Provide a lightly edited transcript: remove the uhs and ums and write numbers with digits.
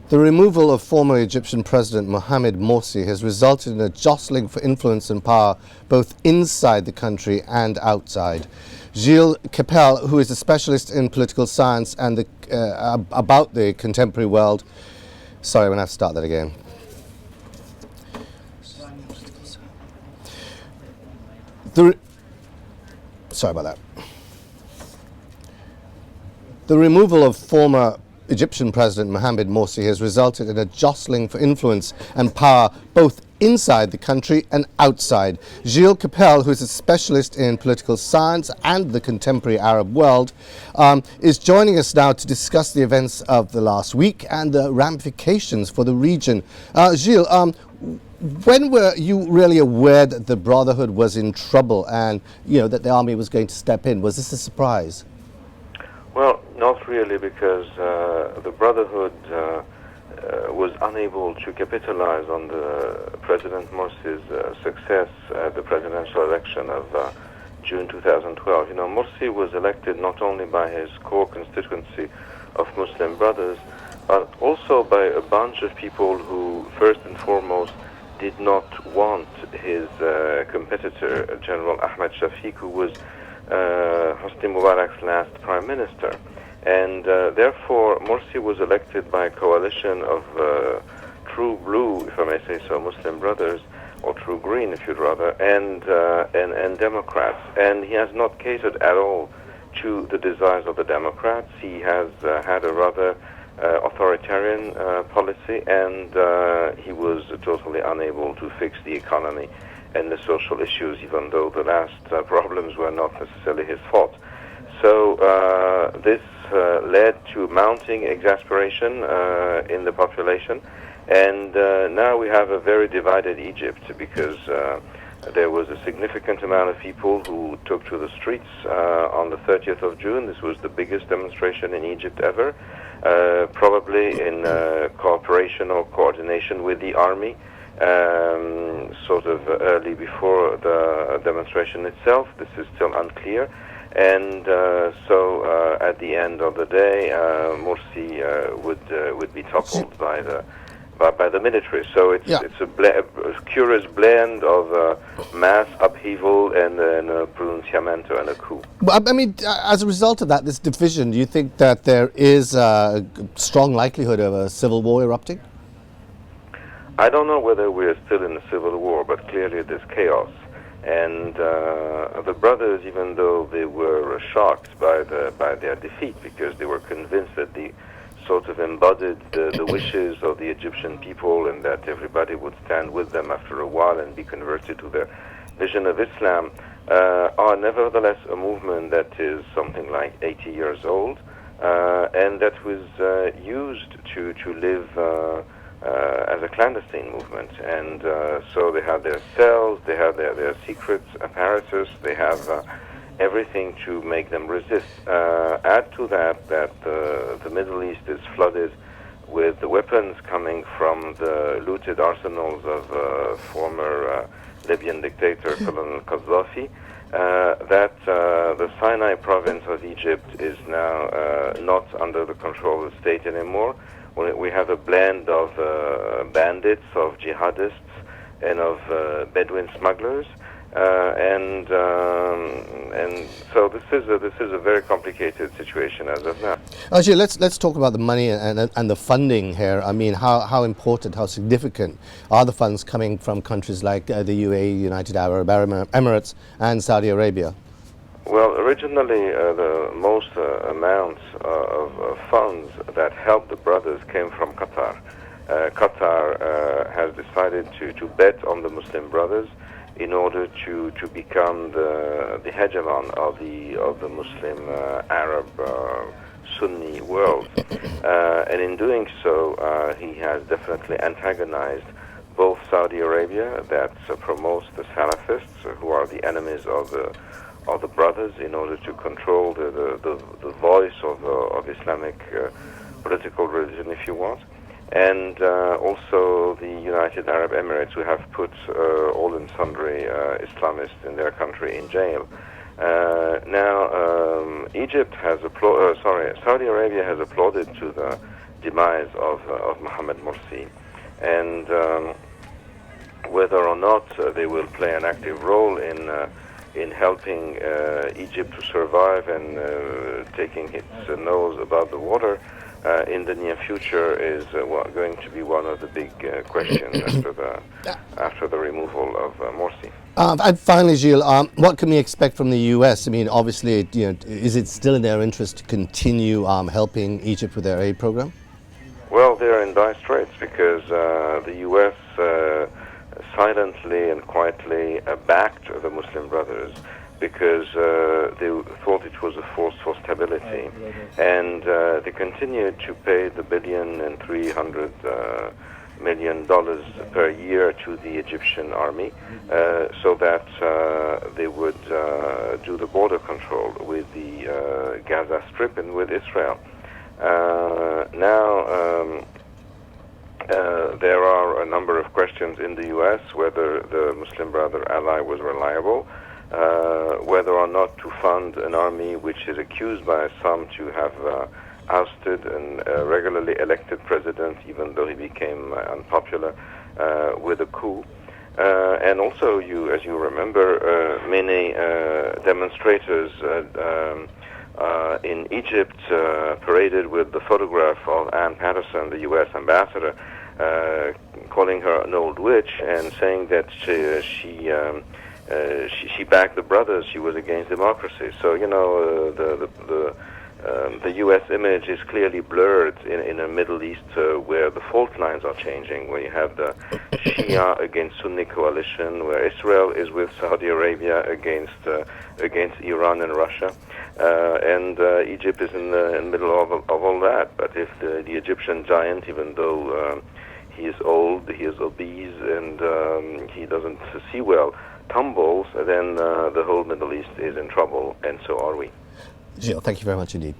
The removal of former Egyptian President Mohammed Morsi has resulted in a jostling for influence and power both inside the country and outside. Gilles Kepel, who is a specialist in political science and about the contemporary world... Sorry, I'm going to have to start that again. Sorry about that. The removal of former Egyptian President Mohammed Morsi has resulted in a jostling for influence and power both inside the country and outside. Gilles Kepel, who is a specialist in political science and the contemporary Arab world, is joining us now to discuss the events of the last week and the ramifications for the region. Gilles, when were you really aware that the Brotherhood was in trouble and, that the army was going to step in? Was this a surprise? Well, not really, because the Brotherhood was unable to capitalize on the President Morsi's success at the presidential election of June 2012. Morsi was elected not only by his core constituency of Muslim Brothers, but also by a bunch of people who, first and foremost, did not want his competitor, General Ahmed Shafiq, who was Hosni Mubarak's last prime minister. And therefore, Morsi was elected by a coalition of true blue, if I may say so, Muslim Brothers, or true green, if you'd rather, and Democrats. And he has not catered at all to the desires of the Democrats. He has had a rather authoritarian policy, and he was totally unable to fix the economy and the social issues, even though the last problems were not necessarily his fault. So this led to mounting exasperation in the population, and now we have a very divided Egypt, because there was a significant amount of people who took to the streets on the 30th of June. This was the biggest demonstration in Egypt ever, probably in cooperation or coordination with the army, sort of early before the demonstration itself. This is still unclear. And so at the end of the day, Morsi would be toppled by the military. So it's a curious blend of mass upheaval and a pronunciamento and a coup. But, I mean, as a result of that, this division, do you think that there is a strong likelihood of a civil war erupting? I don't know whether we're still in a civil war, but clearly there's chaos. And the brothers, even though they were shocked by their defeat, because they were convinced that they sort of embodied the wishes of the Egyptian people, and that everybody would stand with them after a while and be converted to their vision of Islam, are nevertheless a movement that is something like 80 years old, and that was used to live as a clandestine movement. And so they have their cells, they have their secret apparatus, they have everything to make them resist. Add to that the Middle East is flooded with the weapons coming from the looted arsenals of former Libyan dictator Colonel Gaddafi, that the Sinai province of Egypt is now not under the control of the state anymore. We have a blend of bandits, of jihadists, and of Bedouin smugglers, and so this is a very complicated situation as of now. Actually, let's talk about the money and the funding here. I mean, how important, how significant are the funds coming from countries like the UAE, United Arab Emirates, and Saudi Arabia? Well, originally the most amounts of funds that helped the brothers came from Qatar. Qatar has decided to bet on the Muslim Brothers in order to become the hegemon of the Muslim Arab Sunni world, and in doing so, he has definitely antagonized both Saudi Arabia, that promotes the Salafists, who are the enemies of the brothers, in order to control the voice of Islamic political religion, if you want, and also the United Arab Emirates, who have put all and sundry Islamists in their country in jail. Now, Saudi Arabia has applauded to demise of Mohammed Morsi. And whether or not they will play an active role in helping Egypt to survive and taking its nose above the water in the near future is going to be one of the big questions after the removal of Morsi. And finally, Gilles, what can we expect from the U.S.? I mean, obviously, is it still in their interest to continue helping Egypt with their aid program? Well, they're in dire straits because the U.S. Silently and quietly backed the Muslim Brothers because they thought it was a force for stability, and they continued to pay the $1.3 billion per year to the Egyptian army so that they would do the border control with the Gaza Strip and with Israel. Now there are a number of questions in the U.S. whether the Muslim Brother ally was reliable, whether or not to fund an army which is accused by some to have ousted and regularly elected president, even though he became unpopular with a coup. And also, as you remember, many demonstrators in Egypt paraded with the photograph of Ann Patterson, the U.S. ambassador, calling her an old witch and saying that she backed the brothers. She was against democracy. So the U.S. image is clearly blurred in a Middle East where the fault lines are changing, where you have the Shia against Sunni coalition, where Israel is with Saudi Arabia against Iran and Russia, and Egypt is in the middle of all that. But if the Egyptian giant, even though he is old, he is obese, and he doesn't see well, tumbles, then the whole Middle East is in trouble, and so are we. Gilles, thank you very much indeed.